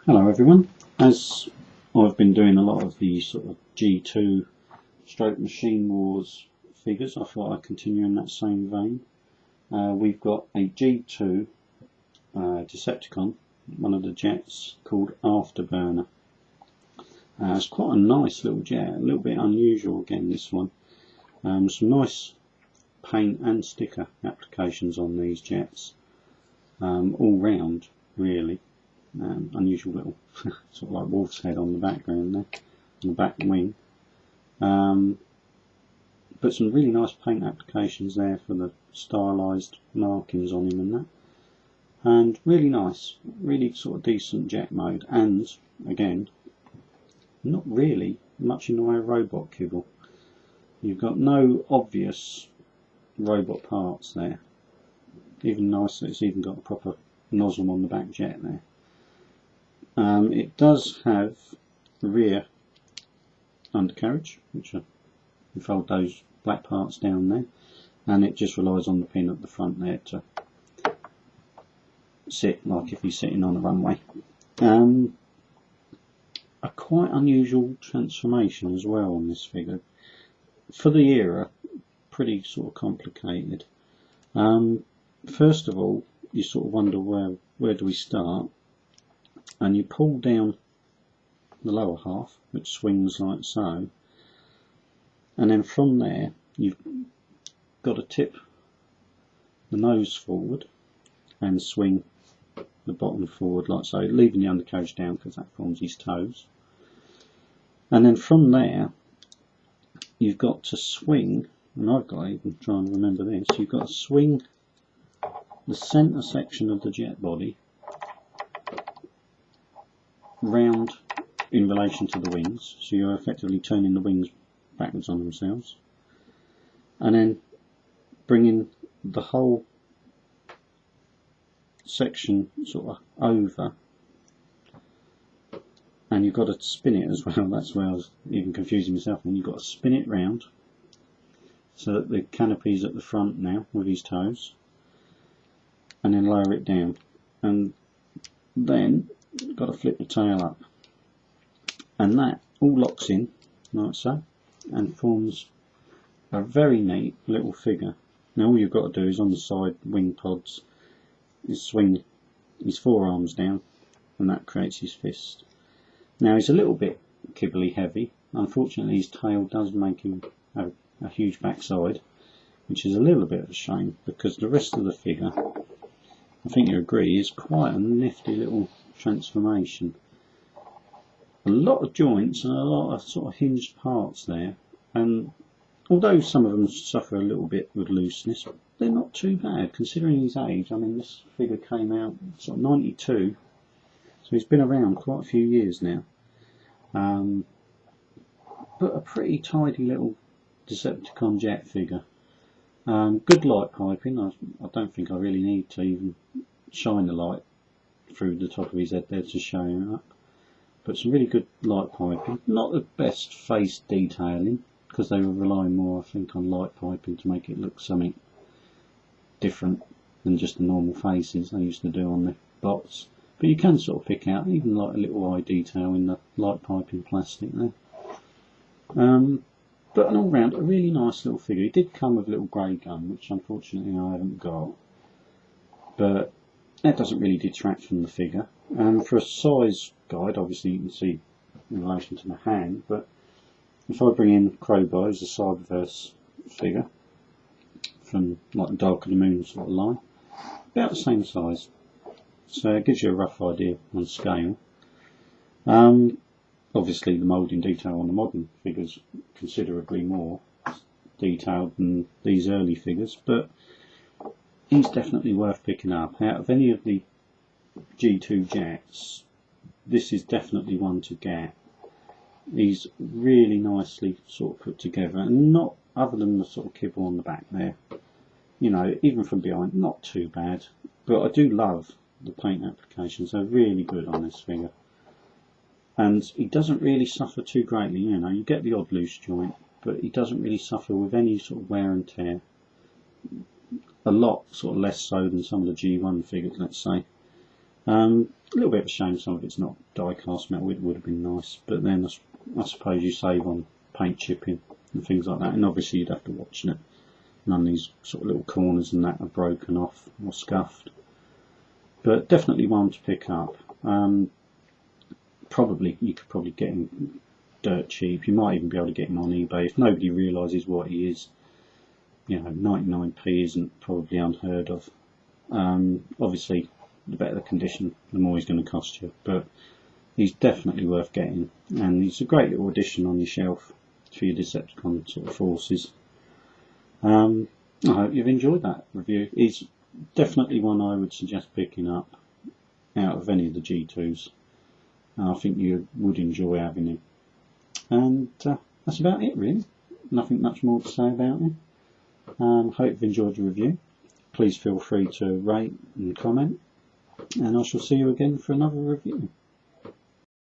Hello everyone. As I've been doing a lot of the sort of G2 stroke Machine Wars figures, I thought I'd continue in that same vein. We've got a G2 Decepticon, one of the jets, called Afterburner. It's quite a nice little jet, a little bit unusual again this one. Some nice paint and sticker applications on these jets, all round really. Unusual little sort of like wolf's head on the background there, on the back wing, but some really nice paint applications there for the stylised markings on him and that, and really nice, really sort of decent jet mode, and again not really much in the way of robot kibble. You've got no obvious robot parts there. Even nice that it's even got a proper nozzle on the back jet there. It does have a rear undercarriage, which you fold those black parts down there, and it just relies on the pin at the front there to sit like if you're sitting on a runway. A quite unusual transformation as well on this figure. For the era, pretty sort of complicated. First of all, you sort of wonder where do we start? And you pull down the lower half, which swings like so, and then from there you've got to tip the nose forward and swing the bottom forward like so, leaving the undercarriage down because that forms his toes. And then from there you've got to swing, and I've got to even try and remember this, you've got to swing the centre section of the jet body round in relation to the wings, so you're effectively turning the wings backwards on themselves, and then bringing the whole section sort of over, and you've got to spin it as well. That's where I was even confusing myself, and you've got to spin it round so that the canopy's at the front now with his toes, and then lower it down, and then you've got to flip the tail up, and that all locks in like so and forms a very neat little figure. Now all you've got to do is on the side wing pods is swing his forearms down, and that creates his fist. Now he's a little bit kibbly heavy. Unfortunately his tail does make him have a huge backside, which is a little bit of a shame, because the rest of the figure, I think you agree, is quite a nifty little transformation. A lot of joints and a lot of sort of hinged parts there, and although some of them suffer a little bit with looseness, they're not too bad considering his age. I mean, this figure came out sort of 92, so he's been around quite a few years now, but a pretty tidy little Decepticon jet figure. Good light piping. I don't think I really need to even shine the light through the top of his head there to show him up, but some really good light piping. Not the best face detailing, because they were relying more, I think, on light piping to make it look something different than just the normal faces they used to do on the bots, but you can sort of pick out even like a little eye detail in the light piping plastic there. But an all round, a really nice little figure. He did come with a little grey gun, which unfortunately I haven't got, but that doesn't really detract from the figure. And for a size guide, obviously you can see in relation to the hand, but if I bring in Crowbar as a Cyberverse figure from like the Dark of the Moon sort of line, about the same size, so it gives you a rough idea on scale. Obviously the moulding detail on the modern figures considerably more detailed than these early figures, but he's definitely worth picking up. Out of any of the G2 jets, this is definitely one to get. He's really nicely sort of put together, and not, other than the sort of kibble on the back there, you know, even from behind, not too bad. But I do love the paint applications. They're really good on this figure, and he doesn't really suffer too greatly. You know, you get the odd loose joint, but he doesn't really suffer with any sort of wear and tear. A lot sort of less so than some of the G1 figures, let's say. A little bit of a shame some of it's not die cast metal. It would have been nice, but then I suppose you save on paint chipping and things like that, and obviously you'd have to watch it. None of these sort of little corners and that are broken off or scuffed, but definitely one to pick up. Probably you could probably get him dirt cheap. You might even be able to get him on eBay if nobody realises what he is. You know, 99p isn't probably unheard of. Obviously, the better the condition, the more he's going to cost you, but he's definitely worth getting, and he's a great little addition on your shelf for your Decepticon sort of forces. I hope you've enjoyed that review. He's definitely one I would suggest picking up out of any of the G2s. I think you would enjoy having him. And that's about it really. Nothing much more to say about him. Hope you've enjoyed the review. Please feel free to rate and comment, and I shall see you again for another review.